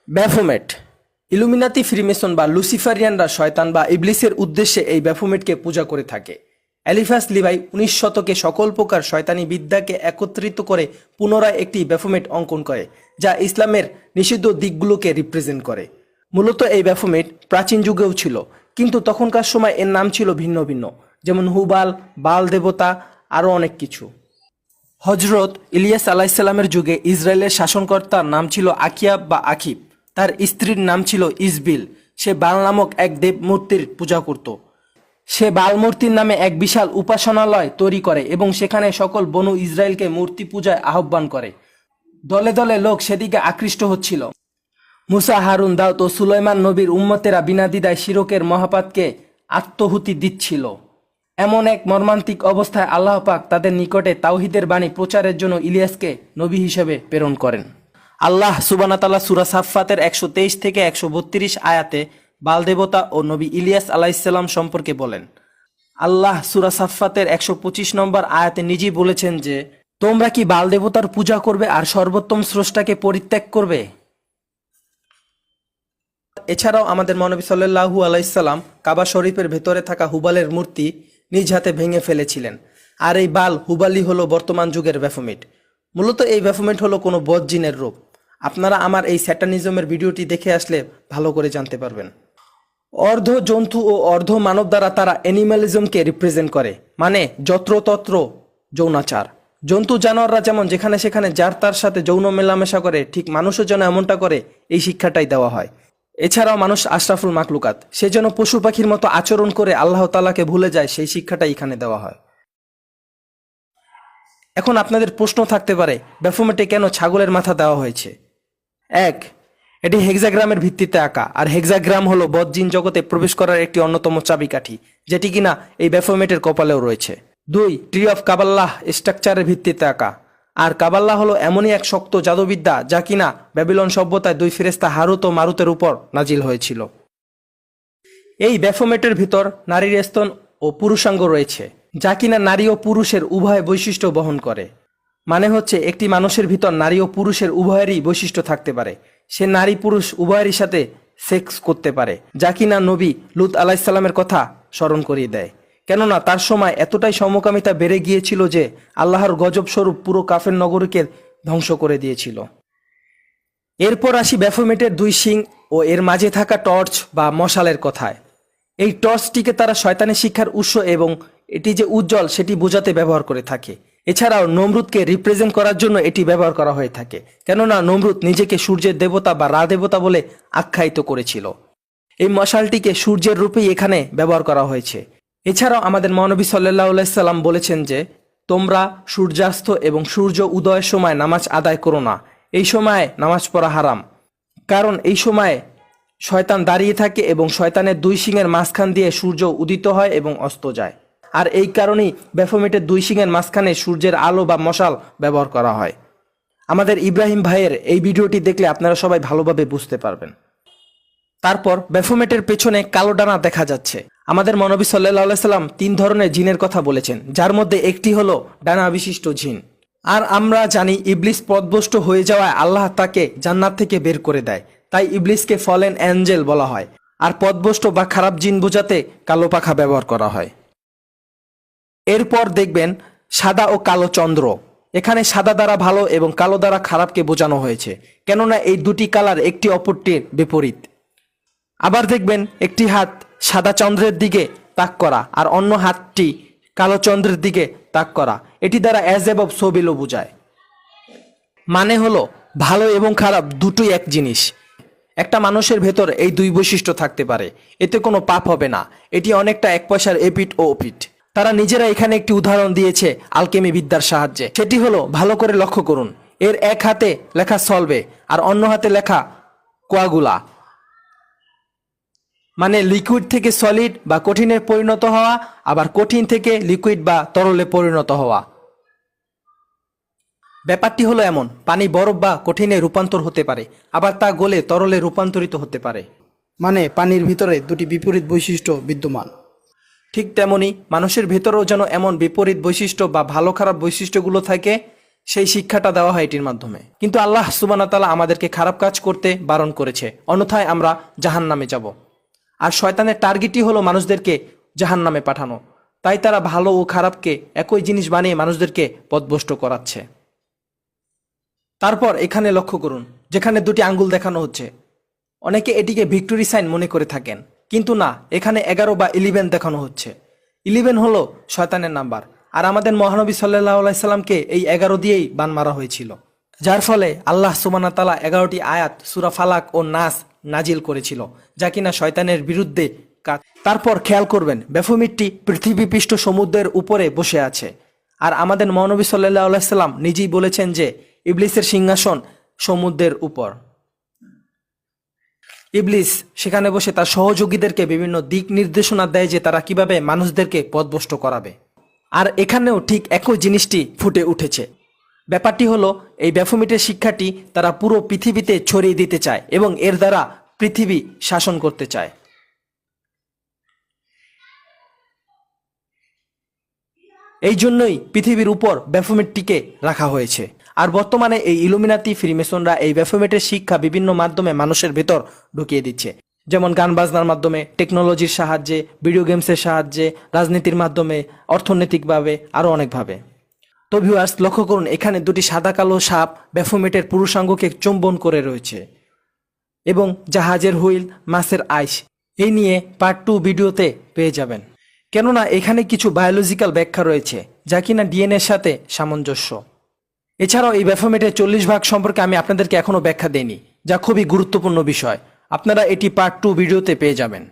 Baphomet. Illuminati, Freemason বা লুসিফারিয়ানরা শয়তান বা ইবলিসের উদ্দেশ্যে এই ব্যাফোমেটকে পূজা করে থাকে। এলিফাস লিভাই 19 শতকে সকল প্রকার শয়তানি বিদ্যাকে একত্রিত করে পুনরায় একটি ব্যাফোমেট অঙ্কন করে, যা ইসলামের নিষিদ্ধ দিকগুলোকে রিপ্রেজেন্ট করে। মূলত এই ব্যাফোমেট প্রাচীন যুগেও ছিল, কিন্তু তখনকার সময় এর নাম ছিল ভিন্ন ভিন্ন, যেমন হুবাল, বাল দেবতা, আরও অনেক কিছু। হজরত ইলিয়াস আলাইসাল্লামের যুগে ইসরায়েলের শাসনকর্তার নাম ছিল আকিয়াব বা আকিব। তার স্ত্রীর নাম ছিল ইসবিল। সে বাল নামক এক দেব মূর্তির পূজা করত। সে বাল মূর্তির নামে এক বিশাল উপাসনালয় তৈরি করে এবং সেখানে সকল বনু ইসরায়েলকে মূর্তি পূজায় আহ্বান করে। দলে দলে লোক সেদিকে আকৃষ্ট হচ্ছিল। মুসা, হারুন, দাউদ ও সুলাইমান নবীর উম্মতেরা বিনা দ্বিধায় শিরকের মহাপাতকে আত্মহুতি দিচ্ছিল। এমন এক মর্মান্তিক অবস্থায় আল্লাহ পাক তাদের নিকটে তাওহিদের বাণী প্রচারের জন্য ইলিয়াসকে নবী হিসেবে প্রেরণ করেন। আল্লাহ সুবহানাহু ওয়া তাআলা সূরা সাফফাতের 123 থেকে 132 আয়াতে বাল দেবতা ও নবী ইলিয়াস আলাইহিসসালাম সম্পর্কে বলেন। আল্লাহ সূরা সাফফাতের 125 নম্বর আয়াতে নিজেই বলেছেন যে, তোমরা কি বাল দেবতার পূজা করবে আর সর্বোত্তম স্রষ্টাকে পরিত্যাগ করবে? এছাড়াও আমাদের মহানবী সাল্লাল্লাহু আলাইহি সাল্লাম কাবা শরীফের ভেতরে থাকা হুবালের মূর্তি নিজ হাতে ভেঙে ফেলেছিলেন। আর এই বাল হুবালি হলো বর্তমান যুগের ব্যাফোমেট। মূলত এই ব্যাফোমেট হলো কোনো বদজিনের রূপ। আপনারা আমার এই স্যাটানিজমের ভিডিওটি দেখে আসলে ভালো করে জানতে পারবেন। অর্ধ জন্তু ও অর্ধ মানব দ্বারা তারা অ্যানিমালিজমকে রিপ্রেজেন্ট করে, মানে যত্রতত্র যৌনাচার। জন্তু জানোয়াররা যেমন যেখানে সেখানে যার তার সাথে যৌন মেলামেশা করে, ঠিক মানুষও যেন এমনটা করে, এই শিক্ষাটাই দেওয়া হয়। এছাড়াও মানুষ আশরাফুল মাকলুকাত, সে যেন পশু পাখির মতো আচরণ করে আল্লাহ তাআলাকে ভুলে যায়, সেই শিক্ষাটাই এখানে দেওয়া হয়। এখন আপনাদের প্রশ্ন থাকতে পারে, ব্যাফোমেটে কেন ছাগলের মাথা দেওয়া হয়েছে? এক, এটি হেক্সাগ্রামের ভিত্তিতে আঁকা, আর হেক্সাগ্রাম হলো বদজিন জগতে প্রবেশ করার একটি অন্যতম চাবিকাঠি, যেটি কিনা এই ব্যাফোমেটের কপালেও রয়েছে। দুই, ট্রি অফ কাবাল্লাহ স্ট্রাকচারের ভিত্তিতে আঁকা, আর কাবাল্লাহ হলো এমনই এক শক্ত জাদুবিদ্যা যা কিনা ব্যাবিলন সভ্যতায় দুই ফেরেশতা হারুত ও মারুতের উপর নাজিল হয়েছিল। এই ব্যাফোমেটের ভিতর নারীর স্তন ও পুরুষাঙ্গ রয়েছে, যা কিনা নারী ও পুরুষের উভয় বৈশিষ্ট্য বহন করে। মানে হচ্ছে একটি মানুষের ভিতর নারী ও পুরুষের উভয়েরই বৈশিষ্ট্য থাকতে পারে। সে নারী পুরুষ উভয়েরই সাথে সেক্স করতে পারে, যা কিনা নবী লূত আলাইহিসসালামের কথা স্মরণ করিয়ে দেয়। কেননা তার সময় এতটাই সমকামিতা বেড়ে গিয়েছিল যে আল্লাহর গজব স্বরূপ পুরো কাফের নগরীকে ধ্বংস করে দিয়েছিল। এরপর আসি ব্যাফোমেটের দুই শিং ও এর মাঝে থাকা টর্চ বা মশালের কথায়। এই টর্চটিকে তারা শয়তানের শিক্ষার উৎস এবং এটি যে উজ্জ্বল সেটি বোঝাতে ব্যবহার করে থাকে। এছাড়াও নমরুদকে রিপ্রেজেন্ট করার জন্য এটি ব্যবহার করা হয়ে থাকে, কেননা নমরুদ নিজেকে সূর্যের দেবতা বা রা দেবতা বলে আখ্যায়িত করেছিল। এই মশালটিকে সূর্যের রূপেই এখানে ব্যবহার করা হয়েছে। এছাড়াও আমাদের মহানবী সাল্লাল্লাহু আলাইহি সাল্লাম বলেছেন যে, তোমরা সূর্যাস্ত এবং সূর্য উদয়ের সময় নামাজ আদায় করো না। এই সময়ে নামাজ পড়া হারাম, কারণ এই সময়ে শয়তান দাঁড়িয়ে থাকে এবং শয়তানের দুই শিংয়ের মাঝখান দিয়ে সূর্য উদিত হয় এবং অস্ত যায়। আর এই কারণেই ব্যাফোমেটের দুই শিংয়ের মাঝখানে সূর্যের আলো বা মশাল ব্যবহার করা হয়। আমাদের ইব্রাহিম ভাইয়ের এই ভিডিওটি দেখলে আপনারা সবাই ভালোভাবে বুঝতে পারবেন। তারপর ব্যাফোমেটের পেছনে কালো ডানা দেখা যাচ্ছে। আমাদের মহানবী সাল্লাল্লাহু আলাইহি সাল্লাম 3 ধরনের জিনের কথা বলেছেন, যার মধ্যে একটি হলো ডানা বিশিষ্ট জিন। আর আমরা জানি ইবলিস পথভ্রষ্ট হয়ে যাওয়ায় আল্লাহ তাকে জান্নাত থেকে বের করে দেয়, তাই ইবলিসকে ফলেন অ্যাঞ্জেল বলা হয়। আর পথভ্রষ্ট বা খারাপ জিন বোঝাতে কালো পাখা ব্যবহার করা হয়। এরপর দেখবেন সাদা ও কালো চন্দ্র। এখানে সাদা দ্বারা ভালো এবং কালো দ্বারা খারাপকে বোঝানো হয়েছে, কেননা এই দুটি কালার একটি অপরটির বিপরীত। আবার দেখবেন একটি হাত সাদা চন্দ্রের দিকে তাক করা আর অন্য হাতটি কালো চন্দ্রের দিকে তাক করা। এটি দ্বারা অ্যাজ অ্যাবভ সো বিলো বোঝায়। মানে হলো ভালো এবং খারাপ দুটোই এক জিনিস। একটা মানুষের ভেতর এই দুই বৈশিষ্ট্য থাকতে পারে, এতে কোনো পাপ হবে না। এটি অনেকটা এক পয়সার এপিঠ ও ওপিঠ। তারা নিজেরা এখানে একটি উদাহরণ দিয়েছে আলকেমি বিদ্যার সাহায্যে। সেটি হলো, ভালো করে লক্ষ্য করুন, এর এক হাতে লেখা সলভে আর অন্য হাতে লেখা কোয়াগুলা, মানে লিকুইড থেকে সলিড বা কঠিনে পরিণত হওয়া, আবার কঠিন থেকে লিকুইড বা তরলে পরিণত হওয়া। ব্যাপারটি হলো এমন, পানি বরফ বা কঠিনে রূপান্তর হতে পারে, আবার তা গলে তরলে রূপান্তরিত হতে পারে। মানে পানির ভিতরে দুটি বিপরীত বৈশিষ্ট্য বিদ্যমান। ঠিক তেমনি মানুষের ভেতরেও যেন এমন বিপরীত বৈশিষ্ট্য বা ভালো খারাপ বৈশিষ্ট্যগুলো থাকে, সেই শিক্ষাটা দেওয়া হয় এটির মাধ্যমে। কিন্তু আল্লাহ সুবহানাহু ওয়া তাআলা আমাদেরকে খারাপ কাজ করতে বারণ করেছে, অন্যথায় আমরা জাহান্নামে যাব। আর শয়তানের টার্গেটই হলো মানুষদেরকে জাহান্নামে পাঠানো। তাই তারা ভালো ও খারাপকে একই জিনিস বানিয়ে মানুষদেরকে পথভ্রষ্ট করাচ্ছে। তারপর এখানে লক্ষ্য করুন, যেখানে দুটি আঙ্গুল দেখানো হচ্ছে, অনেকে এটিকে ভিক্টোরি সাইন মনে করে থাকেন, কিন্তু না, এখানে 11 বা 11 দেখানো হচ্ছে। 11 হলো শয়তানের নাম্বার, আর আমাদের মহানবী সাল্লাল্লাহু আলাইহি সাল্লামকে এই 11 দিয়েই বান মারা হয়েছিল, যার ফলে আল্লাহ সুবহানাহু ওয়া তাআলা 11টি আয়াত সূরা ফালাক ও নাস নাজিল করেছিল, যা কিনা শয়তানের বিরুদ্ধে কাজ। তারপর খেয়াল করবেন, ব্যাফোমিটটি পৃথিবীপৃষ্ঠ সমুদ্রের উপরে বসে আছে, আর আমাদের মহানবী সাল্লাল্লাহু আলাইহি সাল্লাম নিজেই বলেছেন যে ইবলিসের সিংহাসন সমুদ্রের উপর। ইবলিস সেখানে বসে তার সহযোগীদেরকে বিভিন্ন দিক নির্দেশনা দেয় যে তারা কিভাবে মানুষদেরকে পথভ্রষ্ট করাবে। আর এখানেও ঠিক একই জিনিসটি ফুটে উঠেছে। ব্যাপারটি হলো, এই ব্যাফোমিটের শিক্ষাটি তারা পুরো পৃথিবীতে ছড়িয়ে দিতে চায় এবং এর দ্বারা পৃথিবী শাসন করতে চায়। এই জন্যই পৃথিবীর উপর ব্যাফোমিটটিকে রাখা হয়েছে। আর বর্তমানে এই ইলুমিনাতি ফ্রিমেসনরা এই ব্যাফোমিটের শিক্ষা বিভিন্ন মাধ্যমে মানুষের ভেতর ঢুকিয়ে দিচ্ছে, যেমন গান বাজনার মাধ্যমে, টেকনোলজির সাহায্যে, ভিডিও গেমসের সাহায্যে, রাজনীতির মাধ্যমে, অর্থনৈতিকভাবে, আরও অনেকভাবে। তো ভিউয়ার্স, লক্ষ্য করুন, এখানে দুটি সাদা কালো সাপ ব্যাফোমিটের পুরুষাঙ্গকে চুম্বন করে রয়েছে, এবং জাহাজের হুইল, মাছের আইস, এই নিয়ে পার্ট 2 ভিডিওতে পেয়ে যাবেন। কেননা এখানে কিছু বায়োলজিক্যাল ব্যাখ্যা রয়েছে যা কিনা ডিএনএর সাথে সামঞ্জস্য। এছাড়াও এই ব্যাফোমিটের 40 ভাগ সম্পর্কে আমি আপনাদেরকে এখনো ব্যাখ্যা দেইনি, যা খুবই গুরুত্বপূর্ণ বিষয়। আপনারা এটি পার্ট 2 ভিডিওতে পেয়ে যাবেন।